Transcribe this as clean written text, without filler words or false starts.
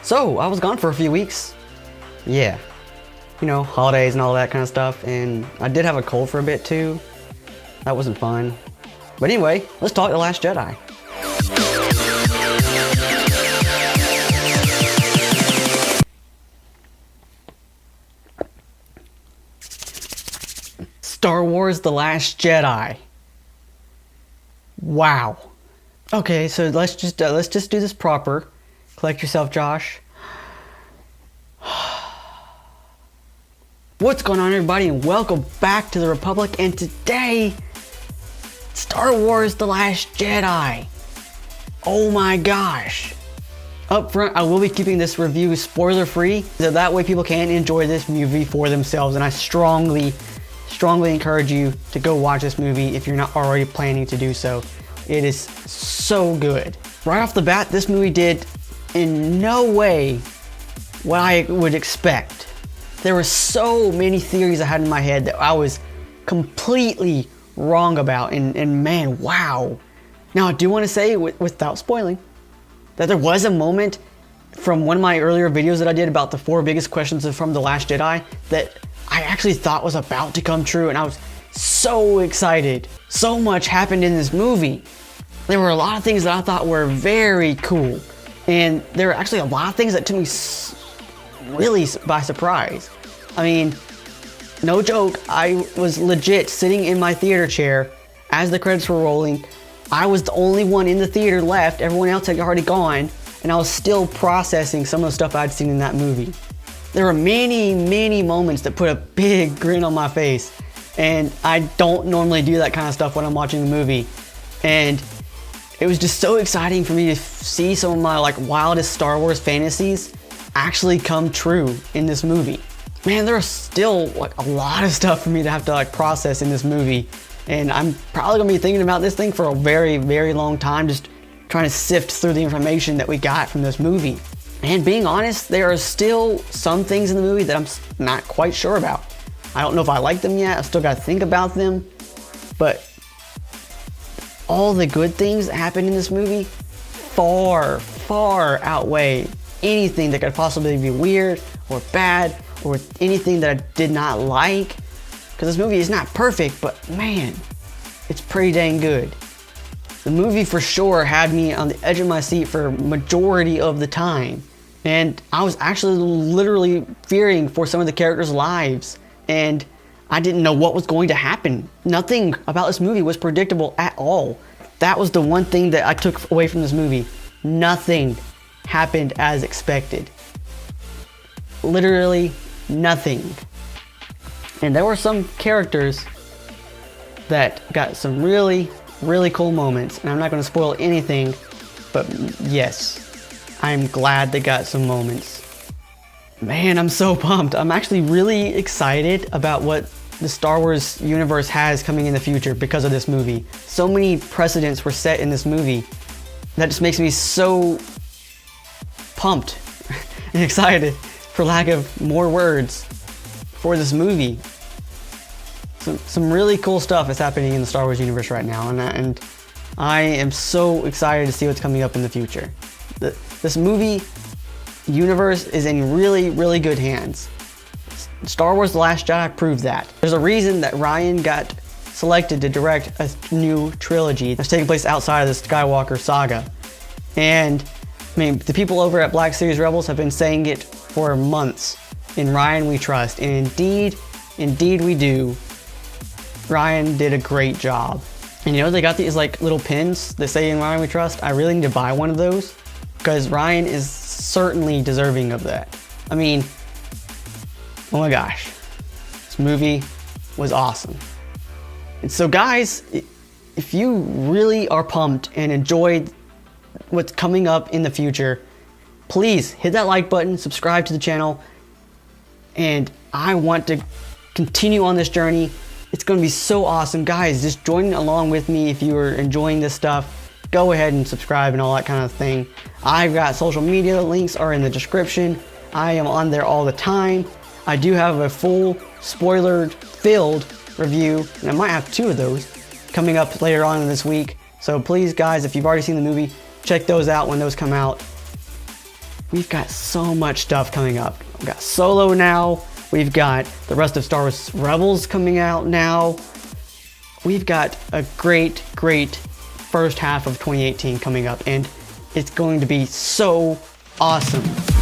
So, I was gone for a few weeks. Yeah. You know, holidays and all that kind of stuff. And I did have a cold for a bit too. That wasn't fun. But anyway, let's talk The Last Jedi. Star Wars The Last Jedi. Wow. Okay, so let's just do this proper. Collect yourself, Josh. What's going on, everybody, and welcome back to the Republic. And today, Star Wars The Last Jedi. Oh my gosh. Up front, I will be keeping this review spoiler free, so that way people can enjoy this movie for themselves. And I strongly encourage you to go watch this movie if you're not already planning to do so. It is so good. Right off the bat, this movie did in no way what I would expect. There were so many theories I had in my head that I was completely wrong about, and man, wow. Now I do want to say, without spoiling, that there was a moment from one of my earlier videos that I did about the 4 biggest questions from The Last Jedi that I actually thought was about to come true, and I was so excited. So much happened in this movie. There were a lot of things that I thought were very cool, and there were actually a lot of things that took me really by surprise. I mean, no joke, I was legit sitting in my theater chair as the credits were rolling. I was the only one in the theater left, everyone else had already gone, and I was still processing some of the stuff I'd seen in that movie. There were many moments that put a big grin on my face, and I don't normally do that kind of stuff when I'm watching the movie. And it was just so exciting for me to see some of my wildest Star Wars fantasies actually come true in this movie. Man, there's still a lot of stuff for me to have to process in this movie, and I'm probably gonna be thinking about this thing for a very long time, just trying to sift through the information that we got from this movie. And being honest, there are still some things in the movie that I'm not quite sure about. I don't know if I like them yet. I still gotta think about them, but all the good things that happen in this movie far outweigh anything that could possibly be weird or bad or anything that I did not like. Because this movie is not perfect, but man, it's pretty dang good. The movie for sure had me on the edge of my seat for majority of the time. And I was actually literally fearing for some of the characters' lives. And I didn't know what was going to happen. Nothing about this movie was predictable at all. That was the one thing that I took away from this movie. Nothing happened as expected. Literally nothing. And there were some characters that got some really cool moments. And I'm not going to spoil anything, but yes, I'm glad they got some moments. Man, I'm so pumped. I'm actually really excited about what the Star Wars universe has coming in the future because of this movie. So many precedents were set in this movie that just makes me so pumped and excited, for lack of more words, for this movie. Some really cool stuff is happening in the Star Wars universe right now, and I am so excited to see what's coming up in the future. This movie universe is in really good hands. Star Wars The Last Jedi proved that. There's a reason that Ryan got selected to direct a new trilogy that's taking place outside of the Skywalker saga. And I mean, the people over at Black Series Rebels have been saying it for months. In Ryan we trust, and indeed we do. Ryan did a great job. And you know, they got these little pins that say in Ryan we trust. I really need to buy one of those because Ryan is certainly deserving of that. I mean, oh my gosh, this movie was awesome. And so guys, if you really are pumped and enjoyed what's coming up in the future, please hit that like button, subscribe to the channel, and I want to continue on this journey. It's going to be so awesome. Guys, just join along with me if you are enjoying this stuff. Go ahead and subscribe and all that kind of thing. I've got social media links are in the description. I am on there all the time. I do have a full spoiler-filled review, and I might have 2 of those coming up later on in this week. So please, guys, if you've already seen the movie, check those out when those come out. We've got so much stuff coming up. We've got Solo now. We've got the rest of Star Wars Rebels coming out now. We've got a great first half of 2018 coming up, and it's going to be so awesome.